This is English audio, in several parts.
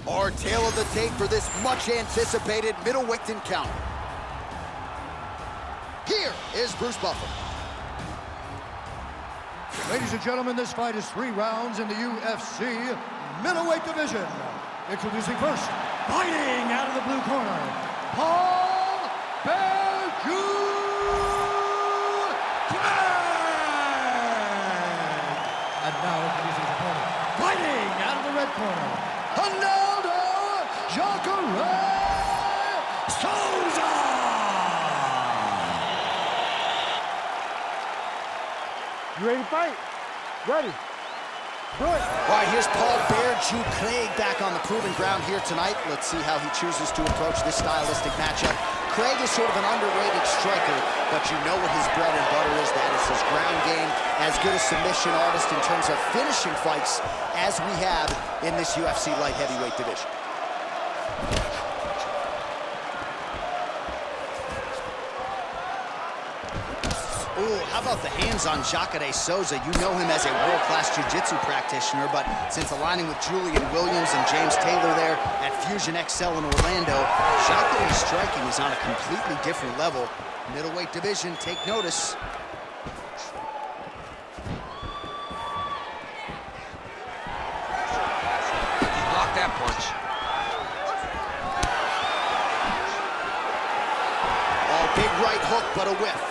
Our tale of the tape for this much-anticipated middleweight encounter. Here is Bruce Buffer. Ladies and gentlemen, this fight is 3 rounds in the UFC middleweight division. Introducing first, fighting out of the blue corner, Paul Berju. And now introducing his opponent, fighting out of the red corner, Jacare Souza. You ready to fight? Ready. Do it. All right, here's Paul Berju back on the proven ground here tonight. Let's see how he chooses to approach this stylistic matchup. Craig is sort of an underrated striker, but you know what his bread and butter is. That is his ground game. As good a submission artist in terms of finishing fights as we have in this UFC light heavyweight division. Ooh, how about the hands on Jacare Souza? You know him as a world-class jiu-jitsu practitioner, but since aligning with Julian Williams and James Taylor there at Fusion XL in Orlando, Jacare's striking is on a completely different level. Middleweight division, take notice. He blocked that punch. Oh, big right hook, but a whiff.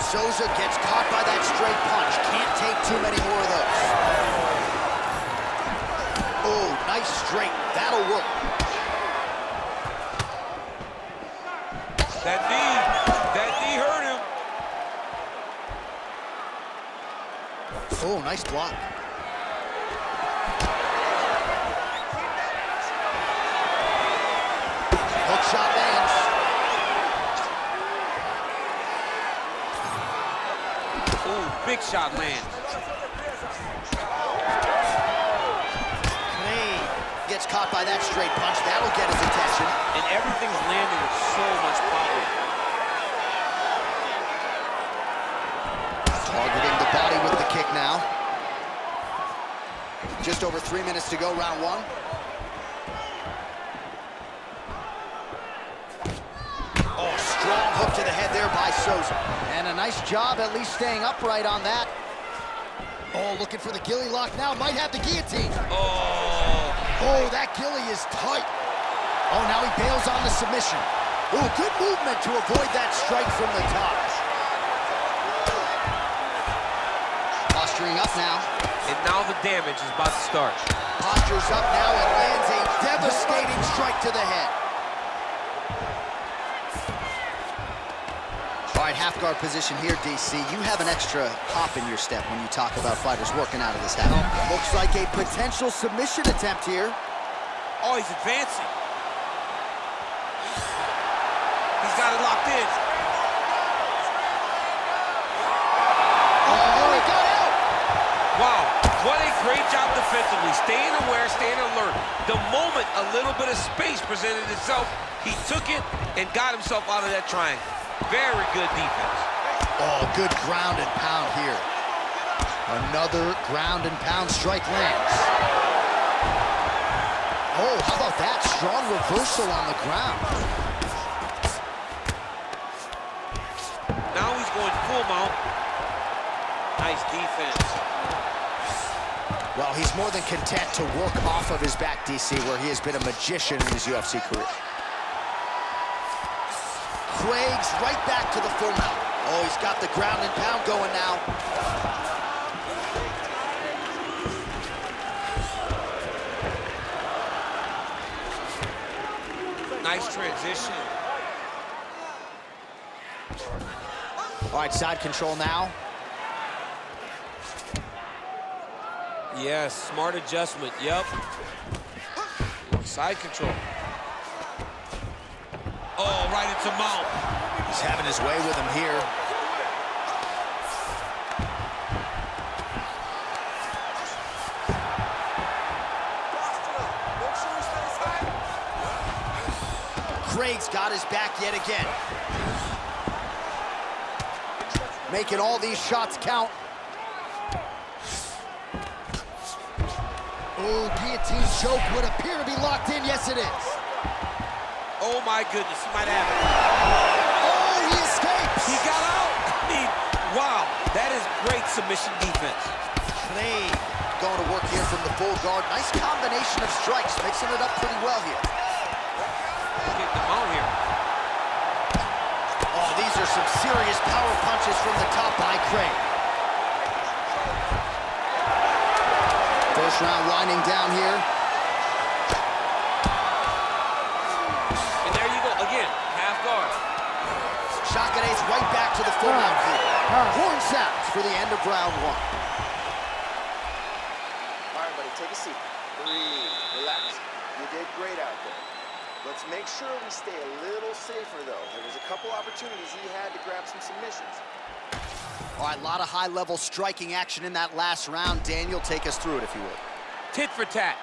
Souza gets caught by that straight punch. Can't take too many more of those. Oh, nice straight. That'll work. That knee hurt him. Oh, nice block. Hook shot lands. Big shot lands. Craig gets caught by that straight punch. That'll get his attention. And everything's landing with so much power. Targeting the body with the kick now. Just over 3 minutes to go, round 1. Oh, strong hook to the head there by Souza. And a nice job at least staying upright on that. Oh, looking for the ghillie lock now. Might have the guillotine. Oh, that ghillie is tight. Oh, now he bails on the submission. Oh, good movement to avoid that strike from the top. Posturing up now. And now the damage is about to start. Postures up now and lands a devastating strike to the head. All right, half guard position here, DC. You have an extra hop in your step when you talk about fighters working out of this half. Looks like a potential submission attempt here. Oh, he's advancing. He's got it locked in. Oh, he got out! Wow, what a great job defensively. Staying aware, staying alert. The moment a little bit of space presented itself, he took it and got himself out of that triangle. Very good defense. Oh, good ground and pound here. Another ground and pound strike lands. Oh, how about that strong reversal on the ground? Now he's going full mount. Nice defense. Well, he's more than content to work off of his back, DC, where he has been a magician in his UFC career. Craig's right back to the full mount. Oh, he's got the ground and pound going now. Nice transition. All right, side control now. Yes, smart adjustment, yep. Side control. Oh, right into mount. He's having his way with him here. Craig's got his back yet again. Making all these shots count. Oh, guillotine choke would appear to be locked in. Yes, it is. Oh, my goodness, he might have it. Oh, he escapes. He got out. I mean, wow, that is great submission defense. Craig going to work here from the full guard. Nice combination of strikes, mixing it up pretty well here. Get them out here. Oh, these are some serious power punches from the top by Craig. First round winding down here. And there you go, again, half guard. Jacare's right back to the full mount here. Horn sounds for the end of round one. All right, buddy, take a seat. Breathe, relax. You did great out there. Let's make sure we stay a little safer, though. There was a couple opportunities he had to grab some submissions. All right, a lot of high-level striking action in that last round. Daniel, take us through it, if you would. Tit for tat.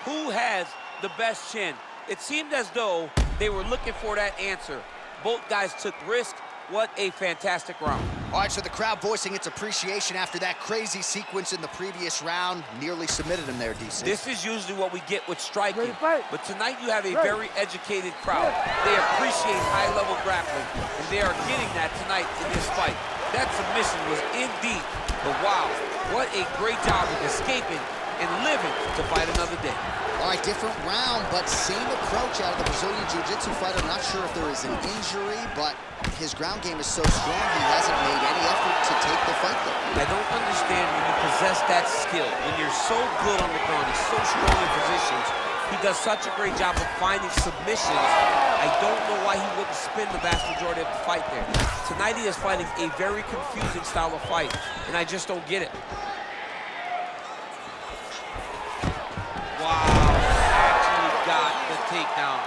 Who has the best chin? It seemed as though they were looking for that answer. Both guys took risk. What a fantastic round. All right, so the crowd voicing its appreciation after that crazy sequence in the previous round. Nearly submitted him there, DC. This is usually what we get with striking. Ready to fight. But tonight you have a very educated crowd. They appreciate high-level grappling, and they are getting that tonight in this fight. That submission was indeed, but wow, what a great job of escaping and living to fight another day. All right, different round, but same approach out of the Brazilian Jiu-Jitsu fighter. I'm not sure if there is an injury, but his ground game is so strong, he hasn't made any effort to take the fight there. I don't understand when you possess that skill, when you're so good on the ground, he's so strong in positions, he does such a great job of finding submissions. I don't know why he wouldn't spin the vast majority of the fight there. Tonight he is fighting a very confusing style of fight, and I just don't get it. Wow, actually got the takedown.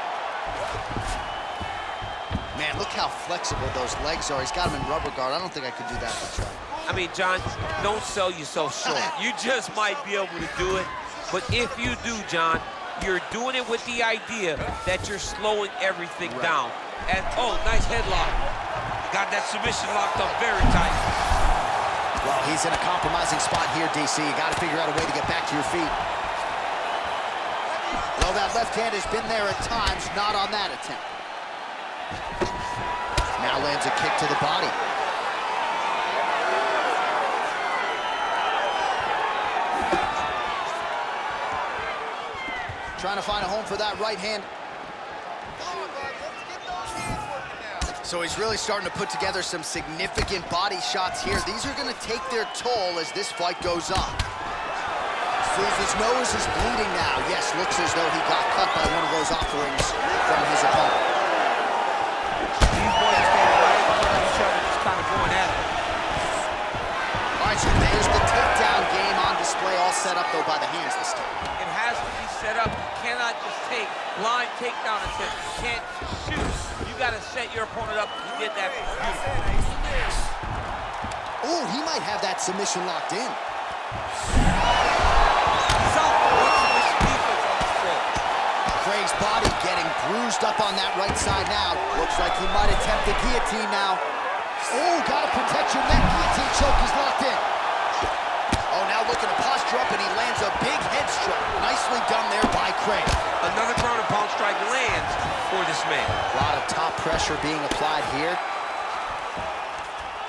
Man, look how flexible those legs are. He's got him in rubber guard. I don't think I could do that in a try. I mean, John, don't sell yourself short. You just might be able to do it, but if you do, John, you're doing it with the idea that you're slowing everything down. And, oh, nice headlock. Got that submission locked up very tight. Well, he's in a compromising spot here, DC. You got to figure out a way to get back to your feet. Though that left hand has been there at times, not on that attempt. Now lands a kick to the body. Trying to find a home for that right hand. So he's really starting to put together some significant body shots here. These are going to take their toll as this fight goes on. Souza's nose is bleeding now. Yes, looks as though he got cut by one of those offerings from his opponent. These boys are standing right in front of each other, just kind of going at it. All right, so there's the takedown game on display, all set up, though, by the hands this time. It has to be set up. You cannot just take blind takedown attempts. You can't shoot. You got to set your opponent up. You did that beautifully. Oh, he might have that submission locked in. Craig's body getting bruised up on that right side now. Looks like he might attempt the guillotine now. Oh, gotta protect your neck. Guillotine choke is locked in. Oh, now looking to posture up, and he lands a big head strike. Nicely done there by Craig. Another ground and pound strike lands for this man. A lot of top pressure being applied here.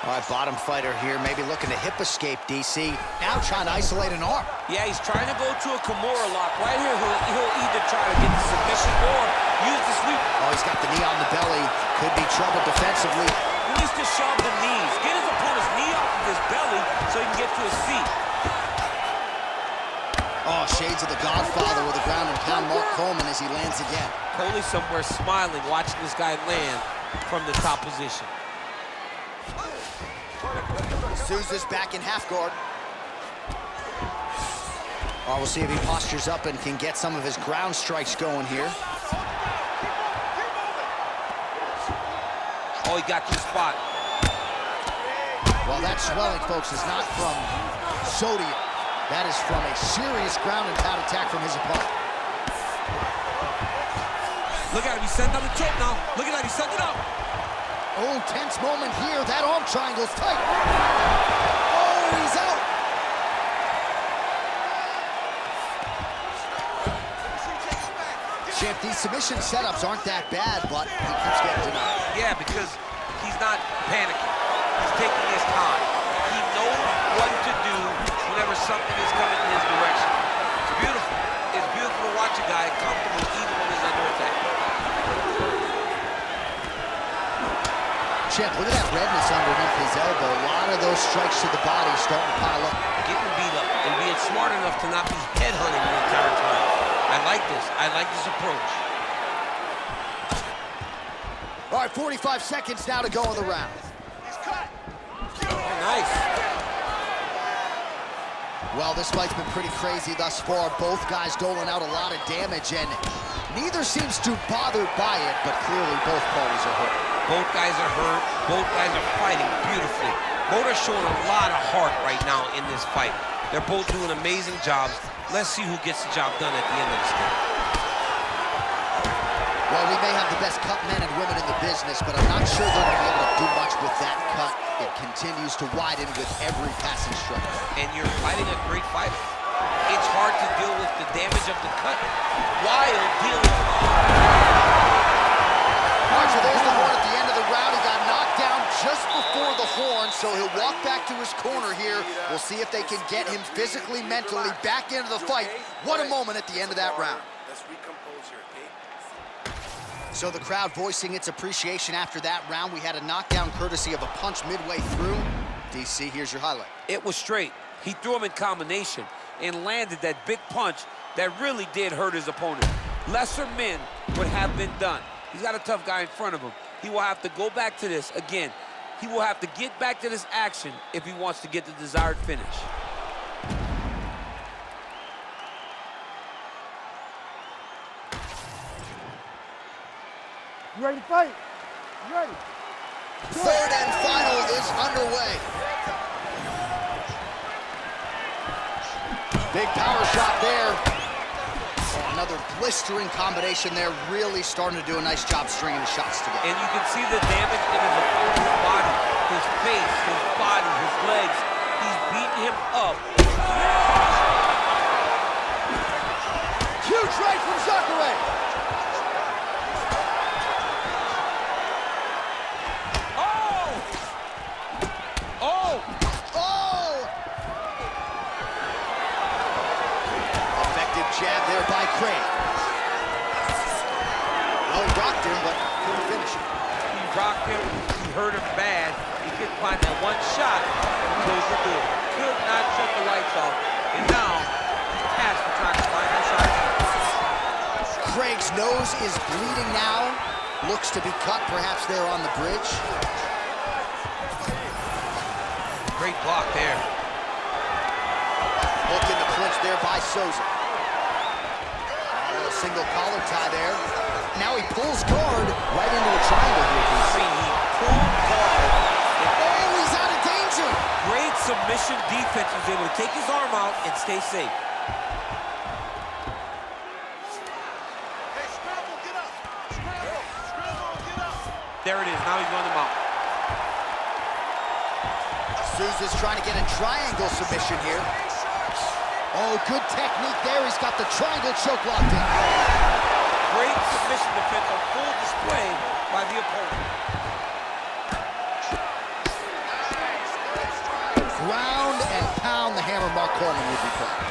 All right, bottom fighter here, maybe looking to hip escape, DC. Now trying to isolate an arm. Yeah, he's trying to go to a Kimura lock. Right here, he'll either try to get the submission or use the sweep. Oh, he's got the knee on the belly. Could be trouble defensively. He needs to shove the knees. Get his opponent's knee off of his belly so he can get to his feet. Oh, shades of the Godfather with a ground and pound. Mark Coleman as he lands again. Totally somewhere smiling, watching this guy land from the top position. Souza's back in half guard. Oh, we'll see if he postures up and can get some of his ground strikes going here. Oh, he got to the spot. Well, that swelling, folks, is not from sodium. That is from a serious ground and pound attack from his opponent. Look at him, he's setting up the choke now. Look at that, he's setting it up. Oh, tense moment here. That arm triangle's tight. Oh, he's out. these submission setups aren't that bad, but he keeps getting denied. Yeah, because he's not panicking. He's taking his time. He knows what to do whenever something is coming in his direction. It's beautiful. It's beautiful to watch a guy comfortable even when he's under attack. Champ, look at that redness underneath his elbow. A lot of those strikes to the body starting to pile up. Getting beat up and being smart enough to not be headhunting the entire time. I like this. I like this approach. All right, 45 seconds now to go in the round. He's cut. Oh, nice. Well, this fight's been pretty crazy thus far. Both guys doling out a lot of damage, and neither seems too bothered by it, but clearly both parties are hurt. Both guys are hurt. Both guys are fighting beautifully. Both are showing a lot of heart right now in this fight. They're both doing amazing jobs. Let's see who gets the job done at the end of this game. Well, we may have the best cut men and women in the business, but I'm not sure they're going to be able to do much with that cut. It continues to widen with every passing strike. And you're fighting a great fighter. It's hard to deal with the damage of the cut while dealing with All right, so there's the horn at the end of the round. He got knocked down just before the horn, so he'll walk back to his corner here. We'll see if they can get him physically, mentally back into the fight. What a moment at the end of that round. Let's recompose here, okay? So the crowd voicing its appreciation after that round. We had a knockdown courtesy of a punch midway through. DC, here's your highlight. It was straight. He threw him in combination and landed that big punch that really did hurt his opponent. Lesser men would have been done. He's got a tough guy in front of him. He will have to go back to this. Again, he will have to get back to this action if he wants to get the desired finish. You ready to fight? You ready? Third and final is underway. Big power shot there. Another blistering combination there, really starting to do a nice job stringing the shots together. And you can see the damage in his opponent's body, his face, his body, his legs. He's beating him up. Huge right from Jacare. Oh! Oh! Oh! Effective jab there by Craig. Well, he rocked him, but couldn't finish it. He rocked him, he hurt him bad. He couldn't find that one shot and close the door. Could not shut the lights off. And now, has to try to find that shot. Craig's nose is bleeding now. Looks to be cut, perhaps there on the bridge. Great block there. Hook in the clinch there by Souza. A little single collar tie there. Now he pulls guard right into a triangle here. I mean, he pulled guard. Oh, he's out of danger. Great submission defense. He was able to take his arm out and stay safe. Hey, scramble, get up. Scramble, get up. There it is. Now he's running him out. Souza's trying to get a triangle submission here. Oh, good technique there. He's got the triangle choke locked in. Great submission defense on full display by the opponent. Ground and pound, the hammer Mark Holm would be playing.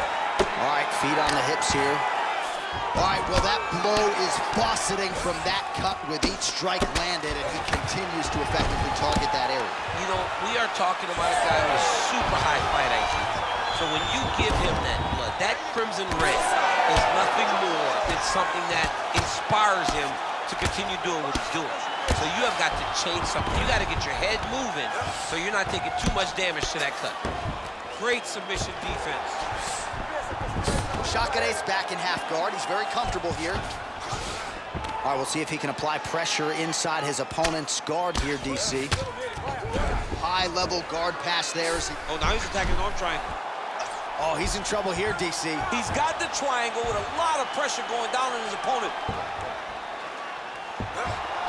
All right, feet on the hips here. All right, well, that blow is buffeting from that cut with each strike landed, and he continues to effectively target that area. You know, we are talking about a guy with super high fight IQ. So when you give him that blood, that crimson red is nothing more than something that inspires him to continue doing what he's doing. So you have got to change something. You got to get your head moving so you're not taking too much damage to that cut. Great submission defense. Jacare's back in half guard. He's very comfortable here. All right, we'll see if he can apply pressure inside his opponent's guard here, DC. High-level guard pass there. Oh, now he's attacking arm triangle. Oh, he's in trouble here, DC. He's got the triangle with a lot of pressure going down on his opponent.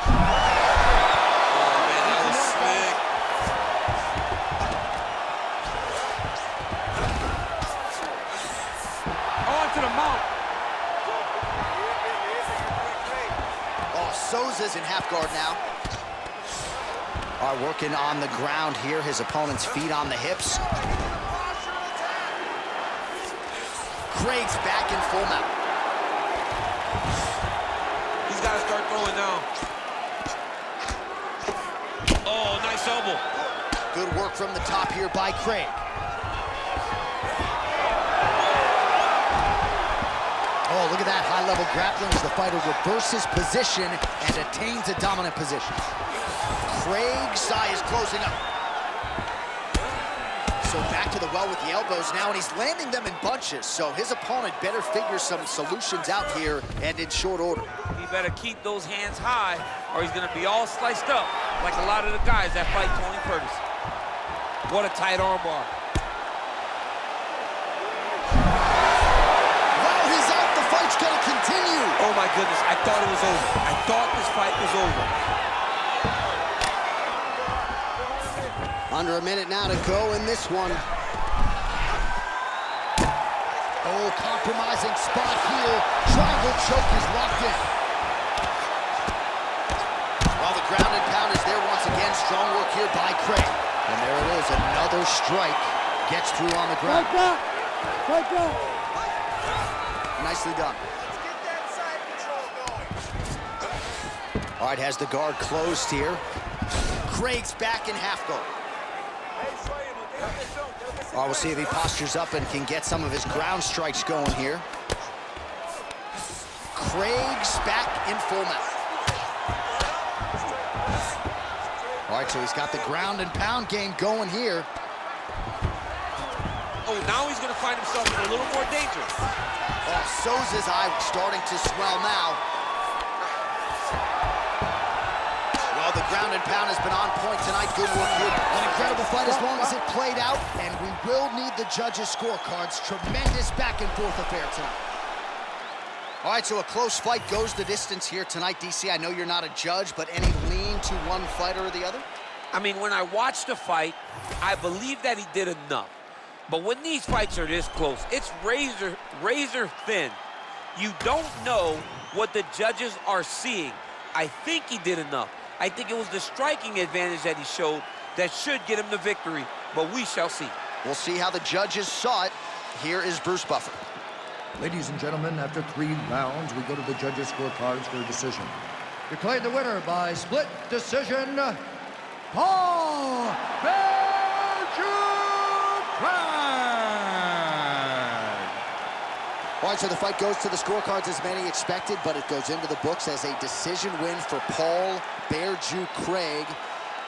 Oh, man, that was sick. On to the mount. Souza's in half guard now. All right, working on the ground here. His opponent's feet on the hips. Craig's back in full mount. He's got to start throwing now. Oh, nice elbow. Good work from the top here by Craig. Oh, look at that high-level grappling as the fighter reverses position and attains a dominant position. Craig's eye is closing up. So back to the well with the elbows now, and he's landing them in bunches. So his opponent better figure some solutions out here and in short order. He better keep those hands high or he's going to be all sliced up like a lot of the guys that fight Tony Ferguson. What a tight armbar. Gonna continue. Oh my goodness, I thought it was over. I thought this fight was over. Under a minute now to go in this one. Oh, compromising spot here. Triangle choke is locked in. While the ground and pound is there once again. Strong work here by Craig. And there it is, another strike. Gets through on the ground. Strike out. Nicely done. Let's get that side control going. All right, has the guard closed here. Craig's back in half guard. All right, we'll see if he postures up and can get some of his ground strikes going here. Craig's back in full mount. All right, so he's got the ground and pound game going here. Oh, now he's going to find himself in a little more danger. Oh, Souza's eye starting to swell now. Well, the ground and pound has been on point tonight. Good work here. An incredible fight as long as it played out, and we will need the judges' scorecards. Tremendous back and forth affair tonight. All right, so a close fight goes the distance here tonight. DC, I know you're not a judge, but any lean to one fighter or the other? I mean, when I watched the fight, I believe that he did enough. But when these fights are this close, it's razor thin. You don't know what the judges are seeing. I think he did enough. I think it was the striking advantage that he showed that should get him the victory, but we shall see. We'll see how the judges saw it. Here is Bruce Buffer. Ladies and gentlemen, after 3 rounds, we go to the judges' scorecards for a decision. Declared the winner by split decision, Paul All right, so the fight goes to the scorecards as many expected, but it goes into the books as a decision win for Paul Bear Jew Craig.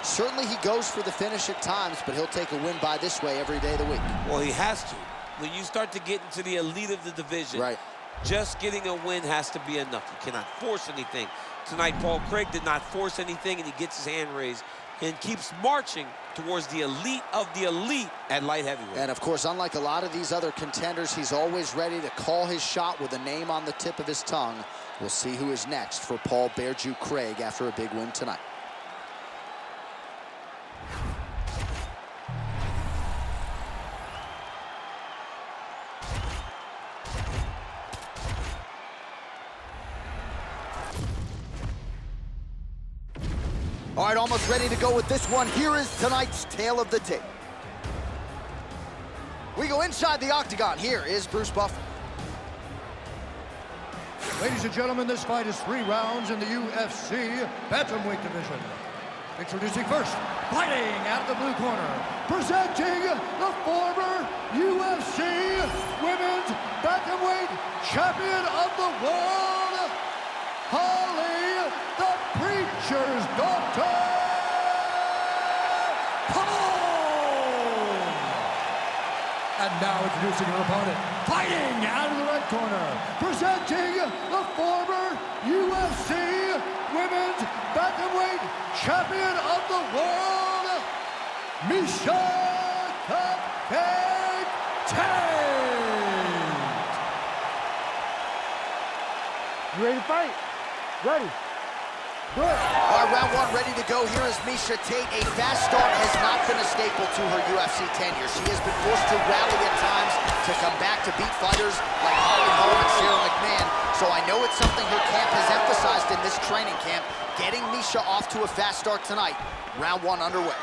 Certainly he goes for the finish at times, but he'll take a win by this way every day of the week. Well, he has to. When you start to get into the elite of the division, right, just getting a win has to be enough. You cannot force anything. Tonight, Paul Craig did not force anything, and he gets his hand raised and keeps marching towards the elite of the elite at light heavyweight. And of course, unlike a lot of these other contenders, he's always ready to call his shot with a name on the tip of his tongue. We'll see who is next for Paul Bear Jew Craig after a big win tonight. All right, almost ready to go with this one. Here is tonight's tale of the tape. We go inside the octagon. Here is Bruce Buffer. Ladies and gentlemen, this fight is 3 rounds in the UFC bantamweight division. Introducing first, fighting out of the blue corner, presenting the former UFC Women's Bantamweight Champion of the World, Holly, the Preacher's Daughter, Holm! And now introducing her opponent, fighting out of the red corner, presenting the former UFC Women's Bantamweight Champion of the World, Miesha Tate! You ready to fight? Ready. Good. All right, round one ready to go. Here is Miesha Tate. A fast start has not been a staple to her UFC tenure. She has been forced to rally at times to come back to beat fighters like Holm and Sarah McMahon. So I know it's something her camp has emphasized in this training camp, getting Miesha off to a fast start tonight. Round one underway.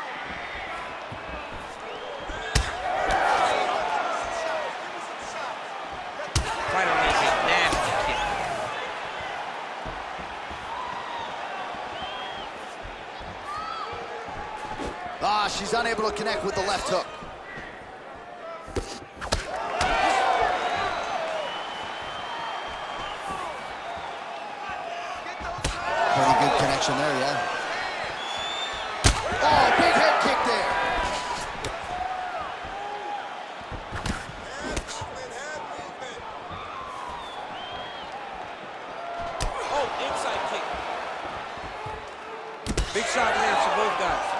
Fighter lands a nasty kick. She's unable to connect with the left hook. Pretty good connection there, yeah. Oh, big head kick there. Oh, inside kick. Big shot lands for both guys.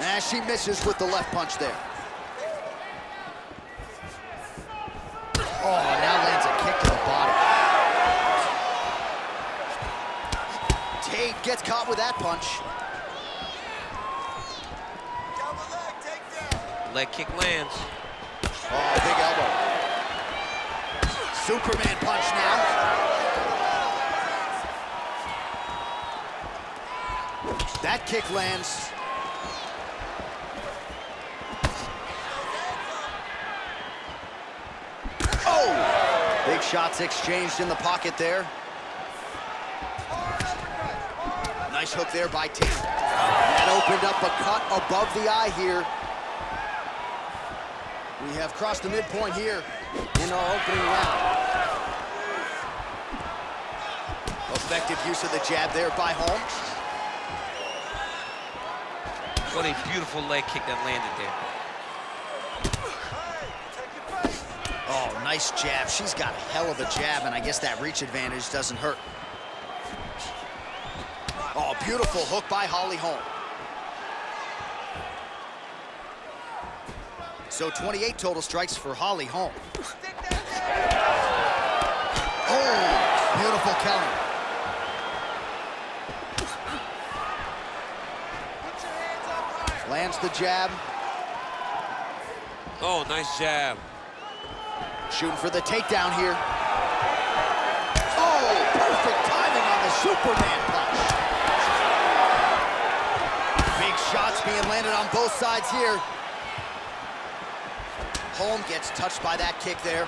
And she misses with the left punch there. Oh, now lands a kick to the body. Tate gets caught with that punch. Leg kick lands. Oh, big elbow. Superman punch now. That kick lands. Oh! Big shots exchanged in the pocket there. Nice hook there by Tate. That opened up a cut above the eye here. We have crossed the midpoint here in our opening round. Effective use of the jab there by Holm. What a beautiful leg kick that landed there. Oh, nice jab. She's got a hell of a jab, and I guess that reach advantage doesn't hurt. Oh, beautiful hook by Holm. So 28 total strikes for Holm. Oh, beautiful counter. Lands the jab. Oh, nice jab. Shooting for the takedown here. Oh, perfect timing on the Superman punch. Big shots being landed on both sides here. Holm gets touched by that kick there.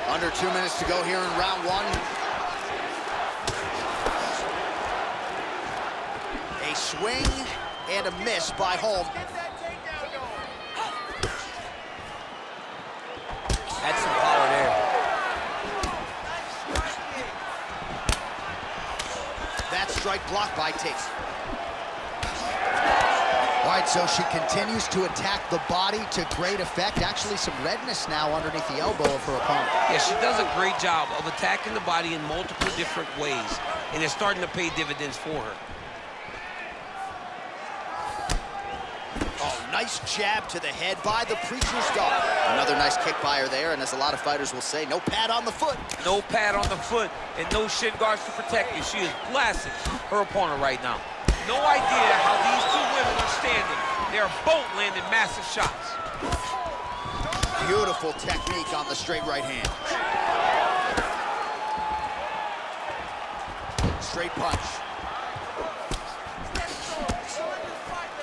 Under 2 minutes to go here in round one. A swing and a miss by Holm. Had some power there. That strike blocked by Tate. All right, so she continues to attack the body to great effect. Actually, some redness now underneath the elbow of her opponent. Yeah, she does a great job of attacking the body in multiple different ways, and it's starting to pay dividends for her. Oh, nice jab to the head by the Preacher's dog. Another nice kick by her there, and as a lot of fighters will say, no pad on the foot. No pad on the foot and no shin guards to protect you. She is blasting her opponent right now. No idea how these two women are standing. They're both landing massive shots. Beautiful technique on the straight right hand. Straight punch.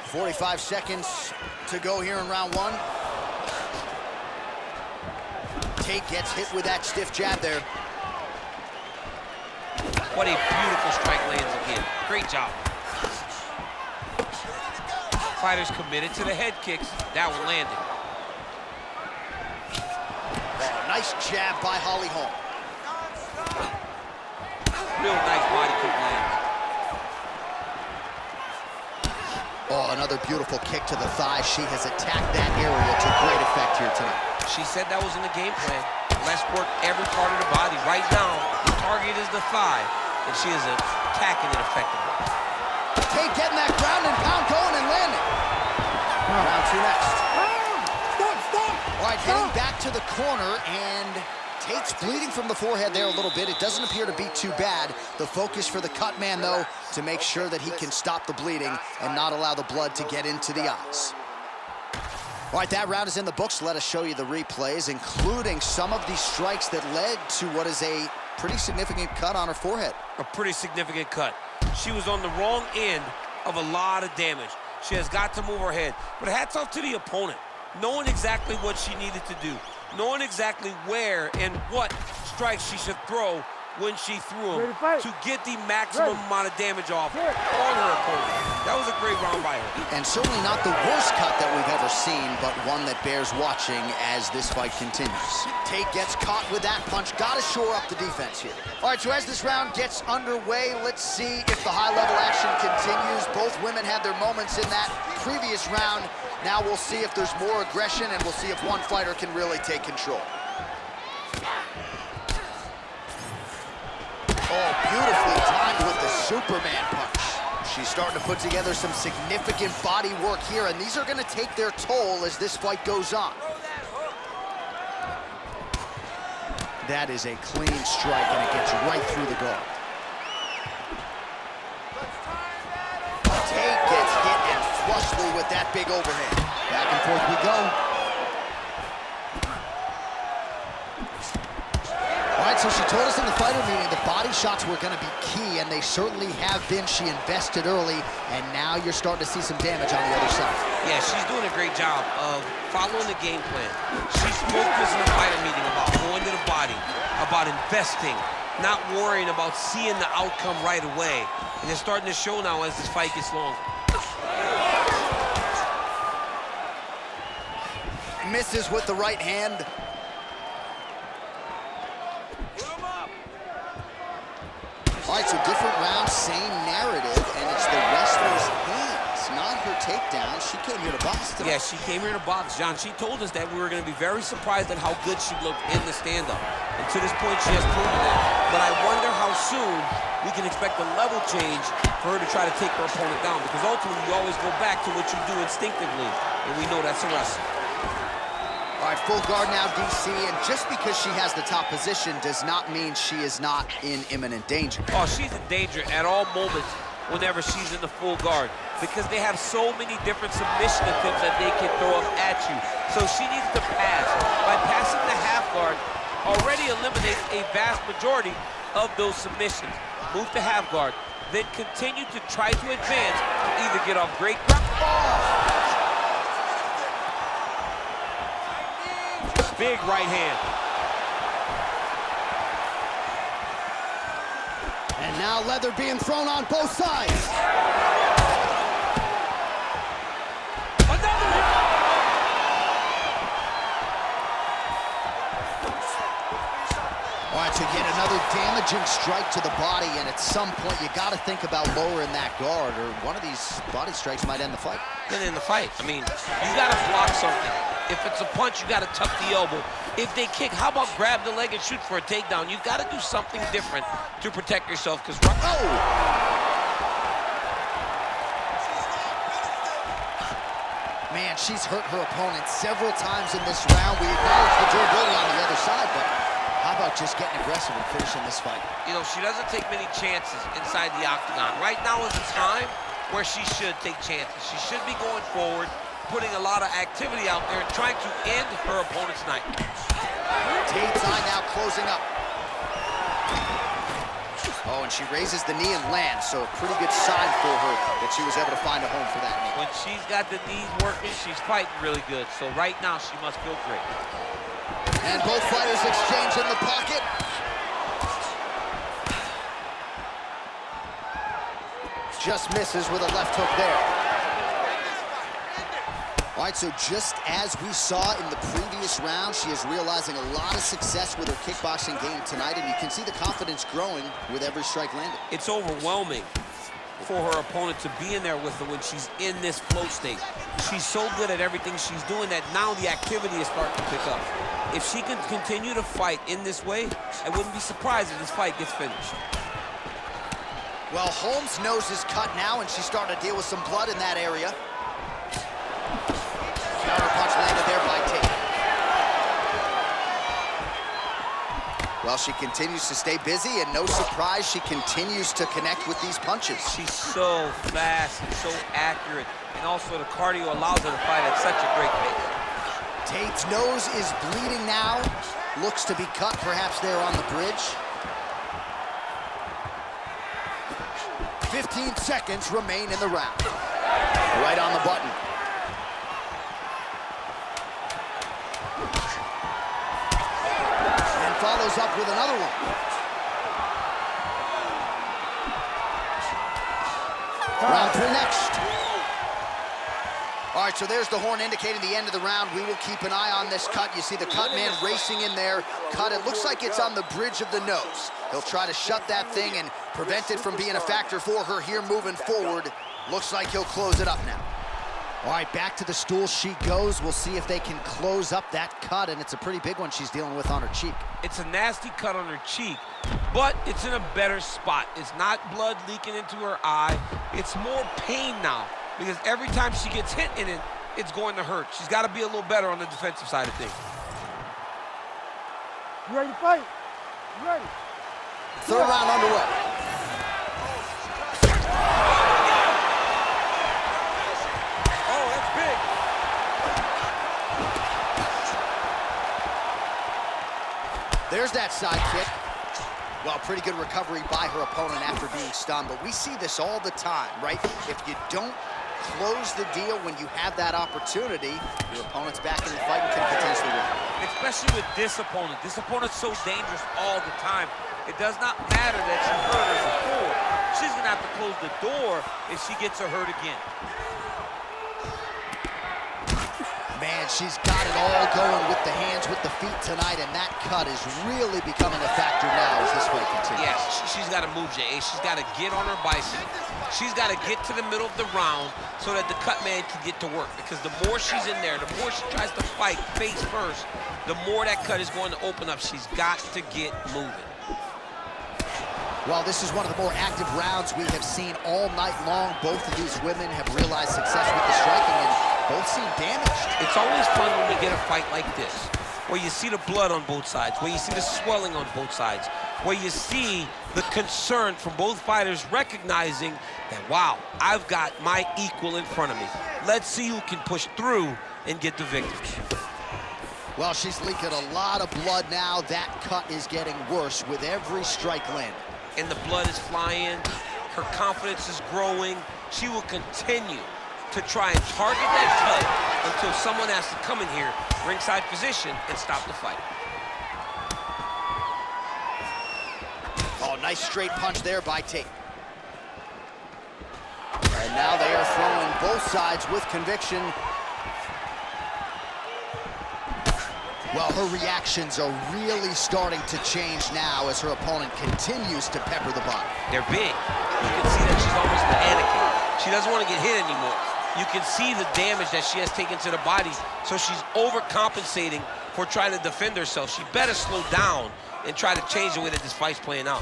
45 seconds to go here in round one. Tate gets hit with that stiff jab there. What a beautiful strike lands again. Great job. Fighters committed to the head kicks. That one landed. Oh, nice jab by Holm. Real nice body kick lands. Oh, another beautiful kick to the thigh. She has attacked that area to great effect here tonight. She said that was in the game plan. Let's work every part of the body. Right now, the target is the thigh, and she is attacking it effectively. Tate getting that ground and pound going and landing. Round 2 next. Stop! All right, heading back to the corner, and Tate's bleeding from the forehead there a little bit. It doesn't appear to be too bad. The focus for the cut man, though, to make sure that he can stop the bleeding and not allow the blood to get into the eyes. All right, that round is in the books. Let us show you the replays, including some of the strikes that led to what is a pretty significant cut on her forehead. A pretty significant cut. She was on the wrong end of a lot of damage. She has got to move her head. But hats off to the opponent, knowing exactly what she needed to do, knowing exactly where and what strikes she should throw when she threw them to get the maximum amount of damage off on her opponent. That was a great round by her. And certainly not the worst cut that we've ever seen, but one that bears watching as this fight continues. Tate gets caught with that punch. Got to shore up the defense here. All right, so as this round gets underway, let's see if the high-level action continues. Both women had their moments in that previous round. Now we'll see if there's more aggression, and we'll see if one fighter can really take control. Oh, beautifully timed with the Superman punch. She's starting to put together some significant body work here, and these are going to take their toll as this fight goes on. That is a clean strike, and it gets right through the guard. Tate gets hit and flushly with that big overhand. Back and forth we go. All right, so she told us in the fighter meeting the body shots were going to be key, and they certainly have been. She invested early, and now you're starting to see some damage on the other side. Yeah, she's doing a great job of following the game plan. She spoke to us in the fighter meeting about going to the body, about investing, not worrying about seeing the outcome right away. And it's starting to show now as this fight gets longer. Misses with the right hand. All right, so different round, same narrative, and it's the wrestler's hands, not her takedown. She came here to box today. Yeah, she came here to box, John. She told us that we were going to be very surprised at how good she looked in the stand-up. And to this point, she has proven that. But I wonder how soon we can expect a level change for her to try to take her opponent down, because ultimately you always go back to what you do instinctively, and we know that's a wrestler. All right, full guard now, DC, and just because she has the top position does not mean she is not in imminent danger. Oh, she's in danger at all moments whenever she's in the full guard, because they have so many different submission attempts that they can throw up at you. So she needs to pass. By passing the half guard, already eliminates a vast majority of those submissions. Move to half guard, then continue to try to advance, either get off great ground. Big right hand. And now leather being thrown on both sides. Another. All right, so yet another damaging strike to the body, and at some point you got to think about lowering that guard, or one of these body strikes might end the fight. Then in the fight, I mean, you got to block something. If it's a punch, you got to tuck the elbow. If they kick, how about grab the leg and shoot for a takedown? You've got to do something different to protect yourself, because... Oh! Man, she's hurt her opponent several times in this round. We acknowledge the durability on the other side, but how about just getting aggressive and finishing this fight? You know, she doesn't take many chances inside the octagon. Right now is the time where she should take chances. She should be going forward, putting a lot of activity out there and trying to end her opponent's night. Tate's eye now closing up. Oh, and she raises the knee and lands, so a pretty good sign for her that she was able to find a home for that knee. When she's got the knees working, she's fighting really good. So right now, she must feel great. And both fighters exchange in the pocket. Just misses with a left hook there. All right, so just as we saw in the previous round, she is realizing a lot of success with her kickboxing game tonight, and you can see the confidence growing with every strike landed. It's overwhelming for her opponent to be in there with her when she's in this flow state. She's so good at everything she's doing that now the activity is starting to pick up. If she can continue to fight in this way, I wouldn't be surprised if this fight gets finished. Well, Holm's nose is cut now, and she's starting to deal with some blood in that area. Well, she continues to stay busy, and no surprise, she continues to connect with these punches. She's so fast and so accurate, and also the cardio allows her to fight at such a great pace. Tate's nose is bleeding now. Looks to be cut, perhaps there on the bridge. 15 seconds remain in the round. Right on the button. And follows up with another one. Roundtree next. All right, so there's the horn indicating the end of the round. We will keep an eye on this cut. You see the cut man racing in there. Cut, it looks like it's on the bridge of the nose. He'll try to shut that thing and prevent it from being a factor for her here moving forward. Looks like he'll close it up now. All right, back to the stool she goes. We'll see if they can close up that cut, and it's a pretty big one she's dealing with on her cheek. It's a nasty cut on her cheek, but it's in a better spot. It's not blood leaking into her eye. It's more pain now, because every time she gets hit in it, it's going to hurt. She's got to be a little better on the defensive side of things. You ready to fight? You ready? Third round underway. Oh, that's big. There's that side kick. Well, pretty good recovery by her opponent after being stunned, but we see this all the time, right? If you don't close the deal when you have that opportunity, your opponent's back in the fight and can potentially win. Especially with this opponent. This opponent's so dangerous all the time. It does not matter that she hurt her before. She's gonna have to close the door if she gets her hurt again. Man, she's got it all going with the hands, with the feet tonight, and that cut is really becoming a factor now as this fight continues. Yeah, she's got to move, Jay. She's got to get on her bicycle. She's got to get to the middle of the round so that the cut man can get to work. Because the more she's in there, the more she tries to fight face first, the more that cut is going to open up. She's got to get moving. Well, this is one of the more active rounds we have seen all night long. Both of these women have realized success with the striking, and both seem damaged. It's always fun when we get a fight like this, where you see the blood on both sides, where you see the swelling on both sides, where you see the concern from both fighters recognizing that, wow, I've got my equal in front of me. Let's see who can push through and get the victory. Well, she's leaking a lot of blood now. That cut is getting worse with every strike landed. And the blood is flying, her confidence is growing. She will continue to try and target that cut until someone has to come in here, ringside position, and stop the fight. Oh, nice straight punch there by Tate. And now they are throwing both sides with conviction. Well, her reactions are really starting to change now as her opponent continues to pepper the body. They're big. You can see that she's almost panicking. She doesn't want to get hit anymore. You can see the damage that she has taken to the body, so she's overcompensating for trying to defend herself. She better slow down and try to change the way that this fight's playing out.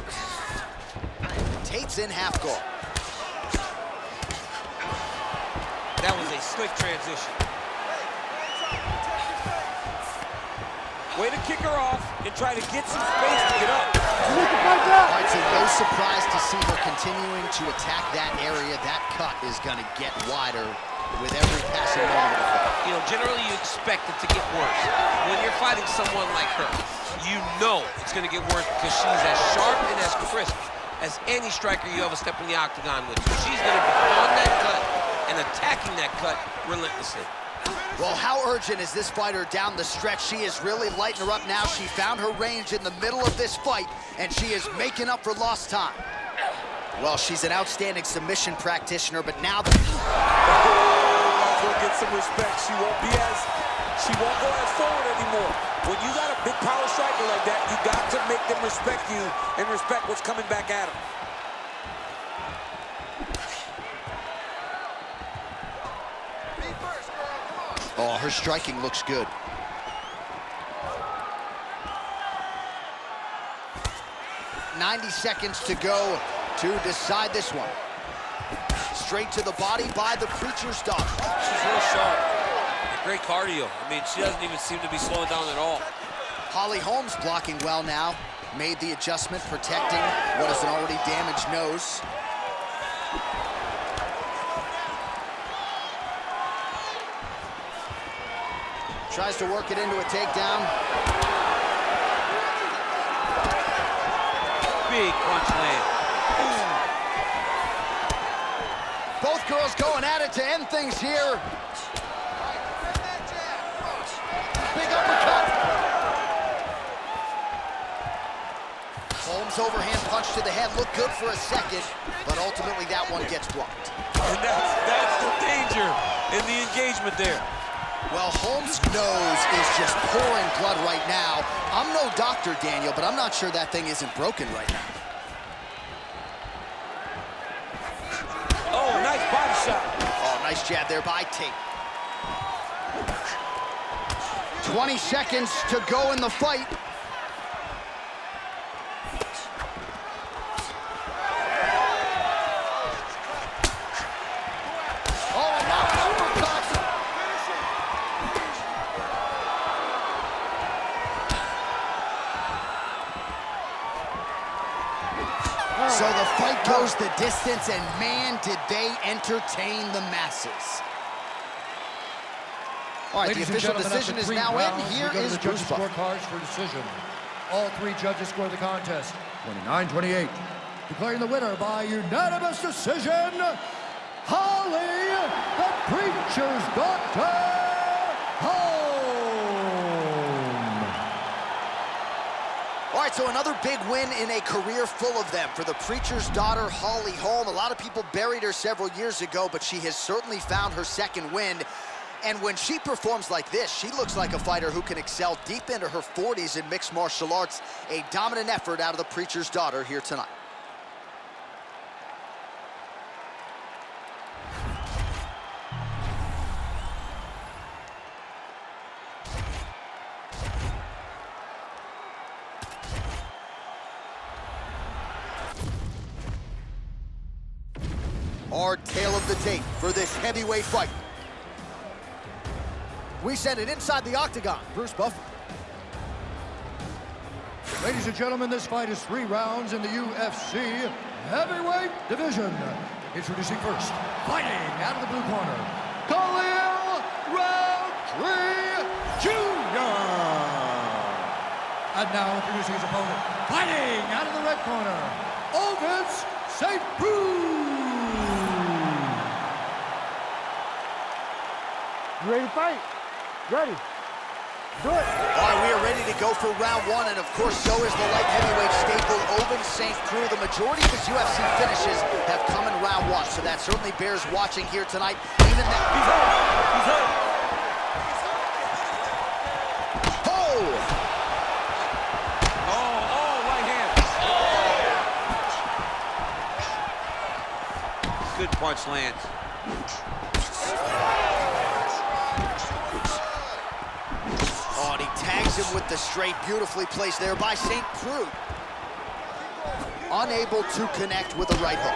Tate's in half guard. That was a slick transition. Way to kick her off and try to get some space to get up. All right, so no surprise to see her continuing to attack that area. That cut is going to get wider with every passing moment of the fight. You know, generally you expect it to get worse. When you're fighting someone like her, you know it's going to get worse because she's as sharp and as crisp as any striker you ever step in the octagon with. So she's going to be on that cut and attacking that cut relentlessly. Well, how urgent is this fighter down the stretch? She is really lighting her up now. She found her range in the middle of this fight, and she is making up for lost time. Well, she's an outstanding submission practitioner, but now She'll get some respect. She won't go as forward anymore. When you got a big power striker like that, you got to make them respect you and respect what's coming back at them. Oh, her striking looks good. "90 seconds to go to decide this one. Straight to the body by the preacher's daughter. She's real sharp. Great cardio. I mean, she doesn't even seem to be slowing down at all. Holm's blocking well now. Made the adjustment, protecting what is an already damaged nose. Tries to work it into a takedown. Big punch land. Both girls going at it to end things here. Big uppercut. Holm's overhand punch to the head looked good for a second, but ultimately that one gets blocked. And that's the danger in the engagement there. Well, Holm's nose is just pouring blood right now. I'm no doctor, Daniel, but I'm not sure that thing isn't broken right now. Oh, nice body shot. Oh, nice jab there by Tate. 20 seconds to go in the fight. So the fight goes the distance, and man, did they entertain the masses. All right, the official decision is now in. Here is the judges' Goosebumps. scorecards for decision. All three judges score the contest 29-28. Declaring the winner by unanimous decision, Holly, the Preacher's Daughter, Holm. All right, so another big win in a career full of them for the Preacher's Daughter, Holly Holm. A lot of people buried her several years ago, but she has certainly found her second wind. And when she performs like this, she looks like a fighter who can excel deep into her 40s in mixed martial arts. A dominant effort out of the Preacher's Daughter here tonight. Our tale of the tape for this heavyweight fight. We send it inside the octagon. Bruce Buffer. Ladies and gentlemen, this fight is 3 rounds in the UFC heavyweight division. Introducing first, fighting out of the blue corner, Khalil Roundtree Jr. And now introducing his opponent, fighting out of the red corner, Ovince St. Preux. You ready to fight? Ready. Do it. All right, we are ready to go for round one, and of course, so is the light heavyweight staple, Ovince St. Preux. The majority of his UFC finishes have come in round one, so that certainly bears watching here tonight. Even that... He's hurt. He's hurt. Oh! Oh, right hand. Good punch lands. Oh, and he tags him with the straight, beautifully placed there by St. Preux. Unable to connect with the right hook.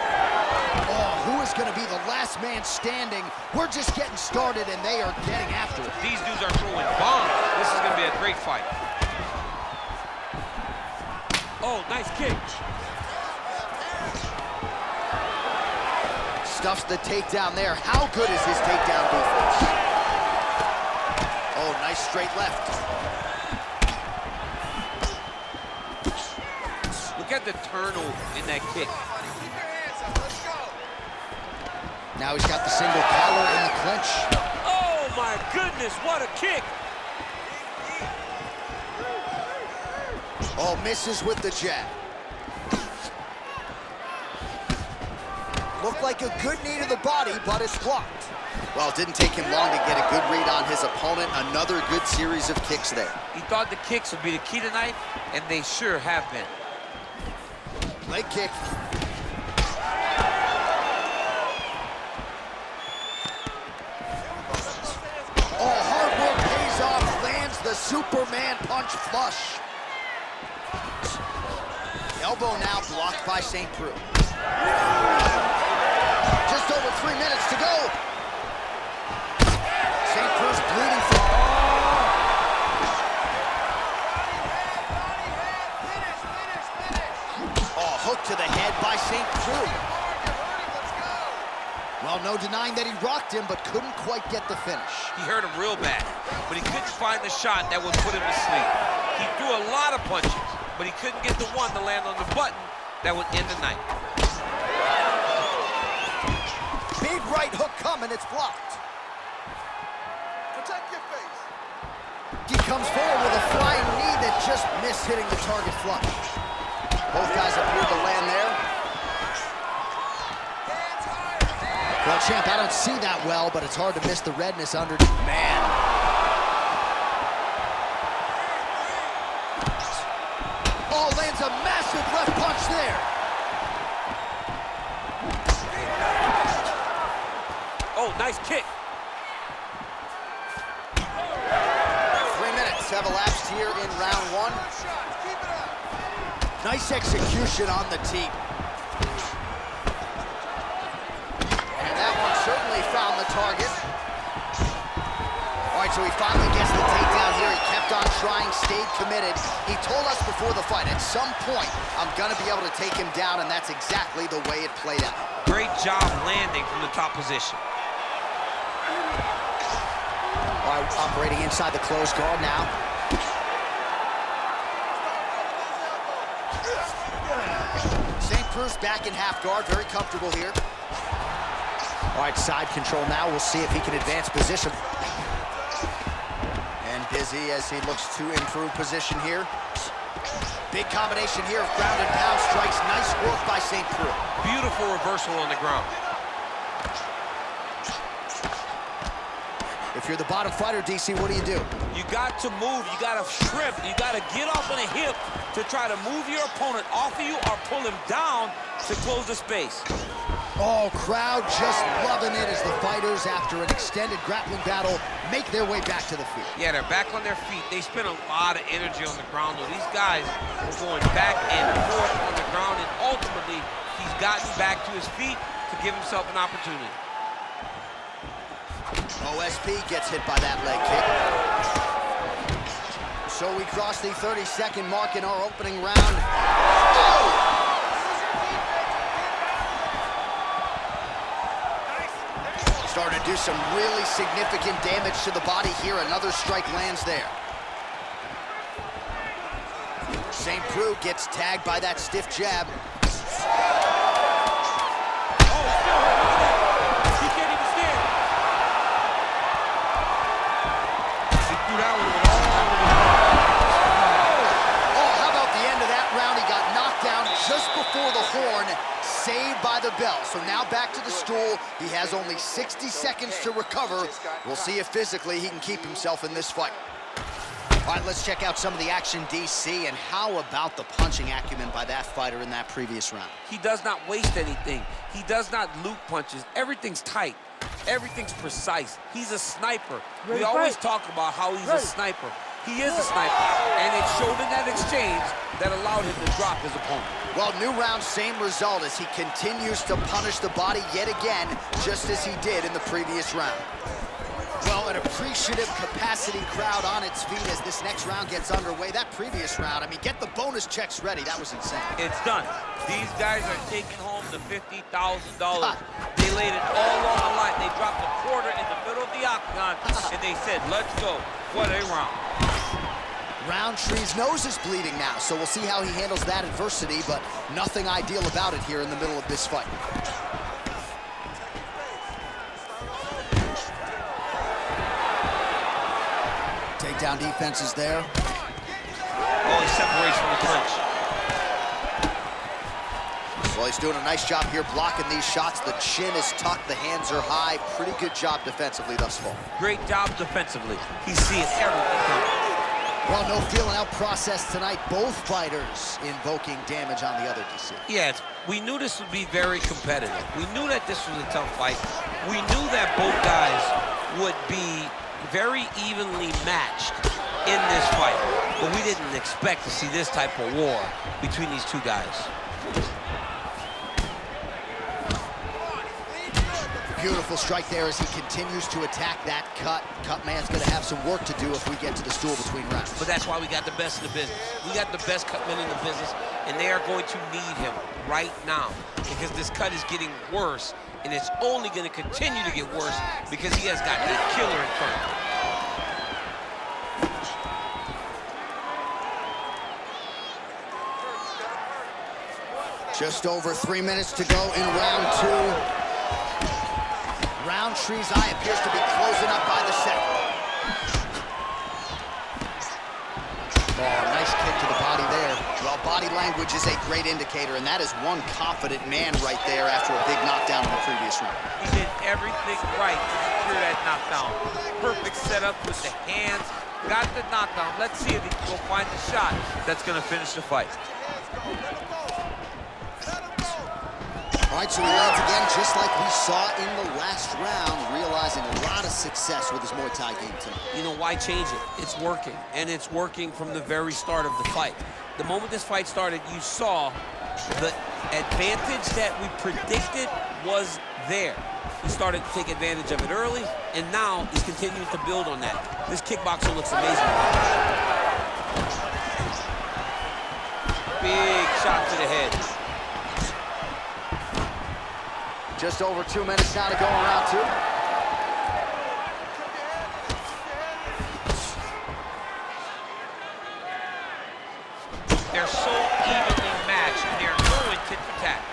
Oh, who is going to be the last man standing? We're just getting started, and they are getting after it. These dudes are throwing bombs. This is going to be a great fight. Oh, nice kick. Stuffs the takedown there. How good is his takedown defense? Oh, nice straight left. Look at the turnover in that kick. Now he's got the single collar in the clinch. Oh, my goodness, what a kick. Oh, misses with the jab. Looked like a good knee to the body, but it's blocked. Well, it didn't take him long to get a good read on his opponent. Another good series of kicks there. He thought the kicks would be the key tonight, and they sure have been. Leg kick. Oh, hard work pays off. Lands the Superman punch flush. Elbow now blocked by St. Preux. Just over 3 minutes to go. St. Preux bleeding from... to the head by St. Preux. Well, no denying that he rocked him, but couldn't quite get the finish. He hurt him real bad, but he couldn't find the shot that would put him to sleep. He threw a lot of punches, but he couldn't get the one to land on the button that would end the night. Big right hook coming, it's blocked. Protect your face. He comes forward with a flying knee that just missed hitting the target flush. Both guys appeared to land there. Well, champ, I don't see that well, but it's hard to miss the redness underneath. Man. Oh, lands a massive left punch there. Oh, nice kick. 3 minutes have elapsed here in round one. Nice execution on the team. Certainly found the target. All right, so he finally gets the takedown here. He kept on trying, stayed committed. He told us before the fight, at some point, I'm gonna be able to take him down, and that's exactly the way it played out. Great job landing from the top position. All right, operating inside the closed guard now. St. Preux's back in half guard, very comfortable here. All right, side control now. We'll see if he can advance position. And busy as he looks to improve position here. Big combination here of ground and pound strikes. Nice work by St. Preux. Beautiful reversal on the ground. If you're the bottom fighter, DC, what do? You got to move, you got to shrimp, you got to get off on a hip to try to move your opponent off of you or pull him down to close the space. Oh, crowd just loving it as the fighters, after an extended grappling battle, make their way back to the field. Yeah, they're back on their feet. They spent a lot of energy on the ground, though. These guys were going back and forth on the ground, and ultimately, he's gotten back to his feet to give himself an opportunity. OSP gets hit by that leg kick. So we cross the 30-second mark in our opening round. Oh! Starting to do some really significant damage to the body here. Another strike lands there. St. Preux gets tagged by that stiff jab. He can't even stand. He threw that one all over the Oh, how about the end of that round? He got knocked down just before the horn. Saved by the bell. So now back to the stool. He has only 60 seconds to recover. We'll see if physically he can keep himself in this fight. All right, let's check out some of the action, DC, and how about the punching acumen by that fighter in that previous round? He does not waste anything. He does not loop punches. Everything's tight. Everything's precise. He's a sniper. We always talk about how he's a sniper. He is a sniper, and it showed in that exchange that allowed him to drop his opponent. Well, new round, same result as he continues to punish the body yet again, just as he did in the previous round. Well, an appreciative capacity crowd on its feet as this next round gets underway. That previous round, I mean, get the bonus checks ready. That was insane. It's done. These guys are taking home the $50,000. They laid it all on the line. They dropped a quarter in the middle of the octagon, and they said, let's go. What a round. Roundtree's nose is bleeding now, so we'll see how he handles that adversity, but nothing ideal about it here in the middle of this fight. Takedown defense is there. Oh, he separates from the clinch. Well, he's doing a nice job here blocking these shots. The chin is tucked, the hands are high. Pretty good job defensively thus far. Great job defensively. He's seeing everything coming. Well, no feeling out process tonight. Both fighters invoking damage on the other, DC. Yeah, we knew this would be very competitive. We knew that this was a tough fight. We knew that both guys would be very evenly matched in this fight. But we didn't expect to see this type of war between these two guys. Beautiful strike there as he continues to attack that cut. Cut man's gonna have some work to do if we get to the stool between rounds. But that's why we got the best in the business. We got the best cut men in the business, and they are going to need him right now because this cut is getting worse, and it's only going to continue to get worse because he has got a killer in front of him. Just over 3 minutes to go in round 2. Roundtree's eye appears to be closing up by the second. Oh, nice kick to the body there. Well, body language is a great indicator, and that is one confident man right there after a big knockdown in the previous round. He did everything right to secure that knockdown. Perfect setup with the hands. Got the knockdown. Let's see if he can go find the shot that's going to finish the fight. All right, so he lands again, just like we saw in the last round, realizing a lot of success with his Muay Thai game tonight. You know, why change it? It's working, and it's working from the very start of the fight. The moment this fight started, you saw the advantage that we predicted was there. He started to take advantage of it early, and now he's continuing to build on that. This kickboxer looks amazing. Big shot to the head. Just over 2 minutes now to go in round 2. They're so evenly matched, and they're going tit for tat.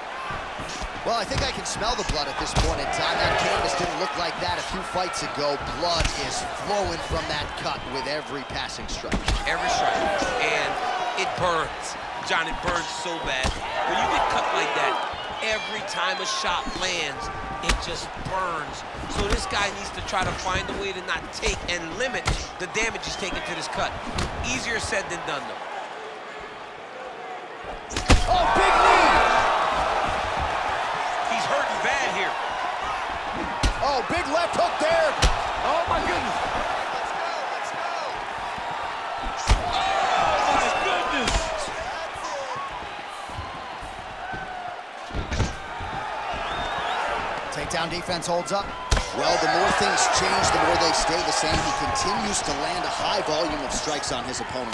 Well, I think I can smell the blood at this point in time. That canvas didn't look like that a few fights ago. Blood is flowing from that cut with every passing strike. Every strike, and it burns. John, it burns so bad. When you get cut like that, every time a shot lands, it just burns. So this guy needs to try to find a way to not take and limit the damage he's taking to this cut. Easier said than done, though. Oh, big knee! He's hurting bad here. Oh, big left hook there. Oh, my goodness. Oh, my goodness. Takedown defense holds up. Well, the more things change, the more they stay the same. He continues to land a high volume of strikes on his opponent.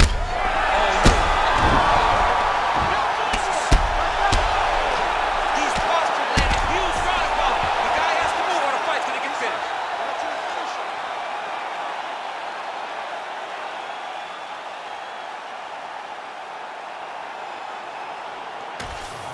He's posture landed huge strike bomb. The guy has to move or the fight's gonna get finished.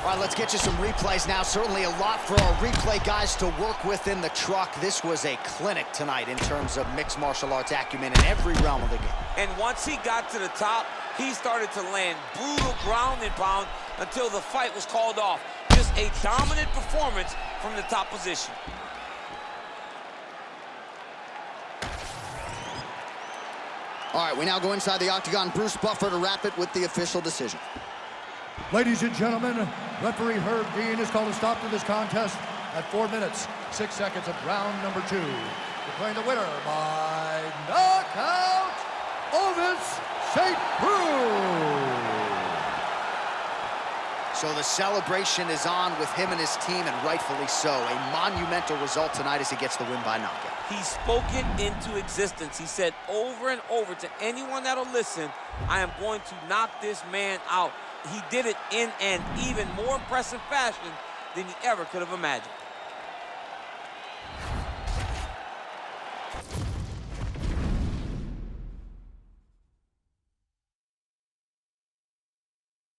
All right, let's get you some replays now. Certainly a lot for our replay guys to work with in the truck. This was a clinic tonight in terms of mixed martial arts acumen in every realm of the game. And once he got to the top, he started to land brutal ground and pound until the fight was called off. Just a dominant performance from the top position. All right, we now go inside the octagon. Bruce Buffer to wrap it with the official decision. Ladies and gentlemen, referee Herb Dean has called a stop to this contest at 4 minutes, 6 seconds of round number 2. Declaring the winner by knockout, Ovince St. Preux. So the celebration is on with him and his team, and rightfully so. A monumental result tonight as he gets the win by knockout. He spoke it into existence. He said over and over to anyone that'll listen, I am going to knock this man out. He did it in an even more impressive fashion than he ever could have imagined.